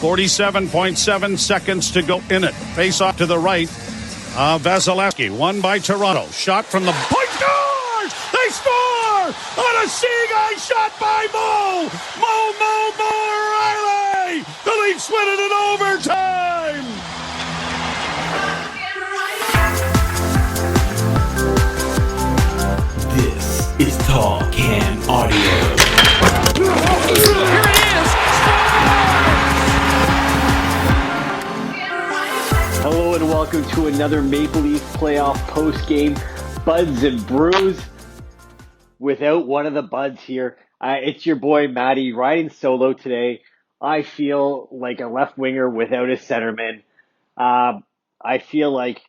47.7 seconds to go in it. Face off to the right. Vasilevsky, won by Toronto. Shot from the point. Scores! They score! On a seeing eye shot by Mo Riley! The Leafs win it in overtime! This is Tall Can Audio. Here it is! Hello and welcome to another Maple Leaf playoff post-game Buds and Brews. Without one of the buds here, it's your boy Matty riding solo today. I feel like a left winger without a centerman. I feel like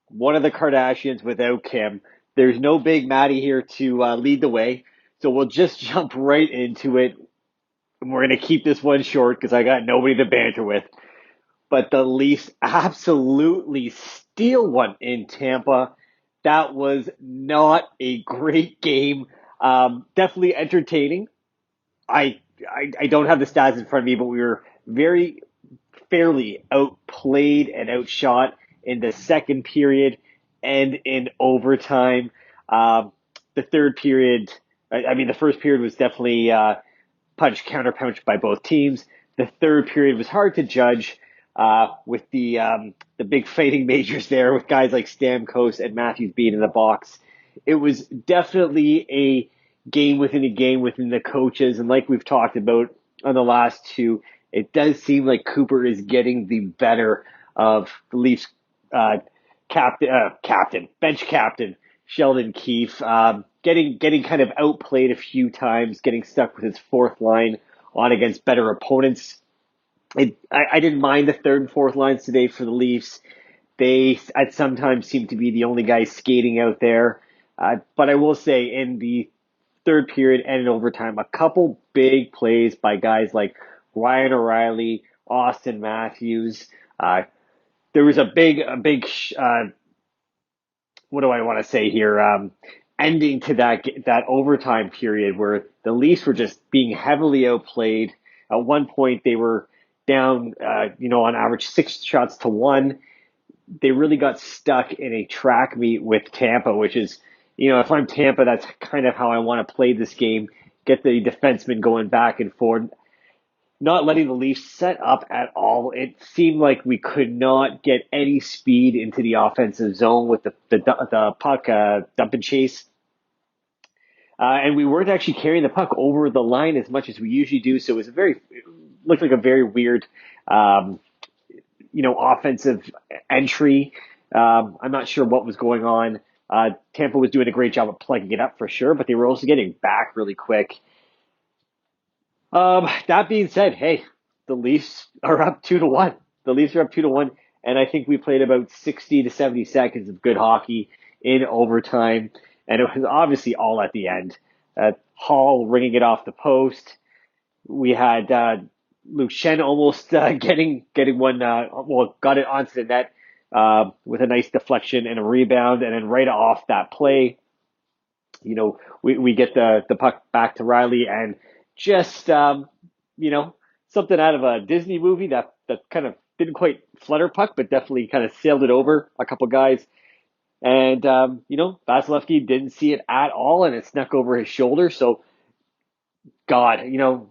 one of the Kardashians without Kim. There's no big Matty here to lead the way, so we'll just jump right into it. And we're going to keep this one short because I got nobody to banter with. But the Leafs absolutely steal one in Tampa. That was not a great game. Definitely entertaining. I don't have the stats in front of me, but we were very fairly outplayed and outshot in the second period and in overtime. The third period, the first period was definitely counter-punched by both teams. The third period was hard to judge with the big fighting majors there with guys like Stamkos and Matthews being in the box. It was definitely a game within the coaches. And like we've talked about on the last two, it does seem like Cooper is getting the better of the Leafs bench captain, Sheldon Keefe, getting kind of outplayed a few times, getting stuck with his fourth line on against better opponents. I didn't mind the third and fourth lines today for the Leafs. They at sometimes seem to be the only guys skating out there. But I will say in the third period and in overtime, a couple big plays by guys like Ryan O'Reilly, Auston Matthews. There was a big what do I want to say here? Ending to that overtime period where the Leafs were just being heavily outplayed. At one point, they were down, on average 6 shots to 1. They really got stuck in a track meet with Tampa, which is, if I'm Tampa, that's kind of how I want to play this game. Get the defensemen going back and forth, not letting the Leafs set up at all. It seemed like we could not get any speed into the offensive zone with the puck dump and chase. And we weren't actually carrying the puck over the line as much as we usually do. So it looked like a very weird, offensive entry. I'm not sure what was going on. Tampa was doing a great job of plugging it up for sure, but they were also getting back really quick. That being said, hey, the Leafs are up 2-1. The Leafs are up 2-1, and I think we played about 60 to 70 seconds of good hockey in overtime, and it was obviously all at the end. Hall ringing it off the post. We had Luke Shen almost getting one. Got it onto the net with a nice deflection and a rebound, and then right off that play, we get the puck back to Rielly, and just something out of a Disney movie that kind of didn't quite flutter puck, but definitely kind of sailed it over a couple guys. And, Vasilevsky didn't see it at all, and it snuck over his shoulder. So, God,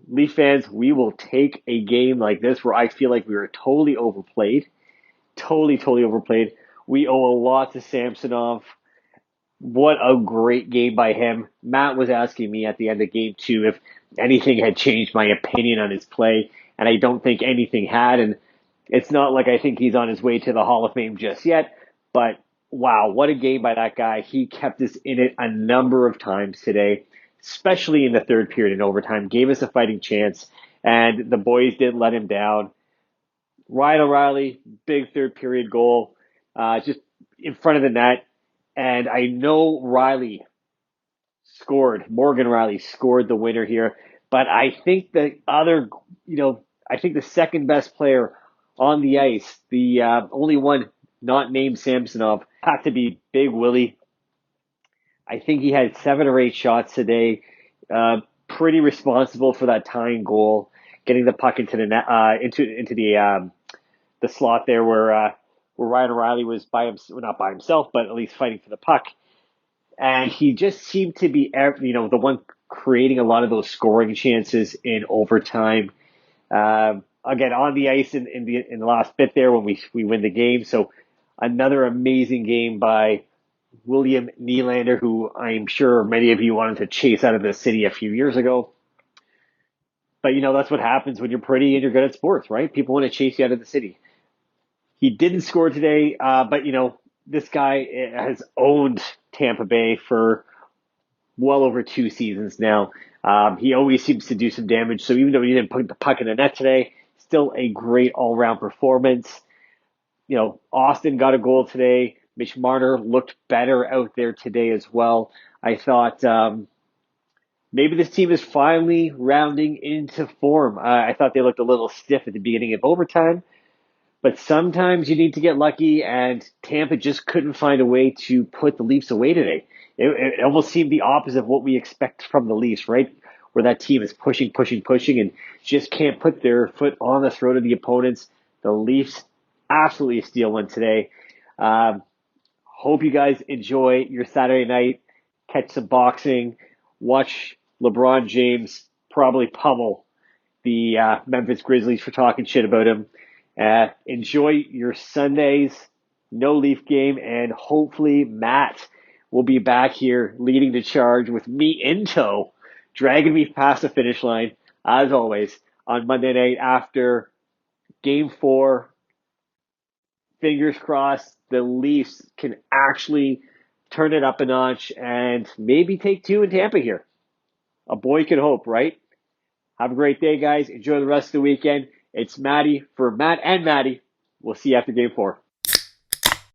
Leaf fans, we will take a game like this where I feel like we were totally overplayed. Totally overplayed. We owe a lot to Samsonov. What a great game by him. Matt was asking me at the end of game 2 if anything had changed my opinion on his play, and I don't think anything had. And it's not like I think he's on his way to the Hall of Fame just yet, but wow, what a game by that guy. He kept us in it a number of times today, especially in the third period and overtime, gave us a fighting chance, and the boys didn't let him down. Ryan O'Reilly, big third period goal, just in front of the net. And I know Morgan Rielly scored the winner here, but I think the second best player on the ice, the only one not named Samsonov, had to be Big Willie. I think he had 7 or 8 shots today. Pretty responsible for that tying goal. getting the puck into the net, into the slot there where Ryan O'Reilly was not by himself, but at least fighting for the puck. And he just seemed to be, the one creating a lot of those scoring chances in overtime. Again, on the ice in the last bit there when we win the game. So another amazing game by William Nylander, who I'm sure many of you wanted to chase out of the city a few years ago. But that's what happens when you're pretty and you're good at sports, right? People want to chase you out of the city. He didn't score today, but this guy has owned Tampa Bay for well over 2 seasons now. He always seems to do some damage. So even though he didn't put the puck in the net today, still a great all-round performance. Auston got a goal today. Mitch Marner looked better out there today as well. I thought maybe this team is finally rounding into form. I thought they looked a little stiff at the beginning of overtime. But sometimes you need to get lucky, and Tampa just couldn't find a way to put the Leafs away today. It almost seemed the opposite of what we expect from the Leafs, right? Where that team is pushing, and just can't put their foot on the throat of the opponents. The Leafs absolutely steal one today. Hope you guys enjoy your Saturday night. Catch some boxing. Watch LeBron James probably pummel the Memphis Grizzlies for talking shit about him. Enjoy your Sundays. No Leaf game, and hopefully Matt will be back here leading the charge with me in tow, dragging me past the finish line, as always, on Monday night after Game 4. Fingers crossed the Leafs can actually turn it up a notch and maybe take 2 in Tampa here. A boy could hope, right? Have a great day, guys. Enjoy the rest of the weekend. It's Matty for Matt and Matty. We'll see you after Game 4.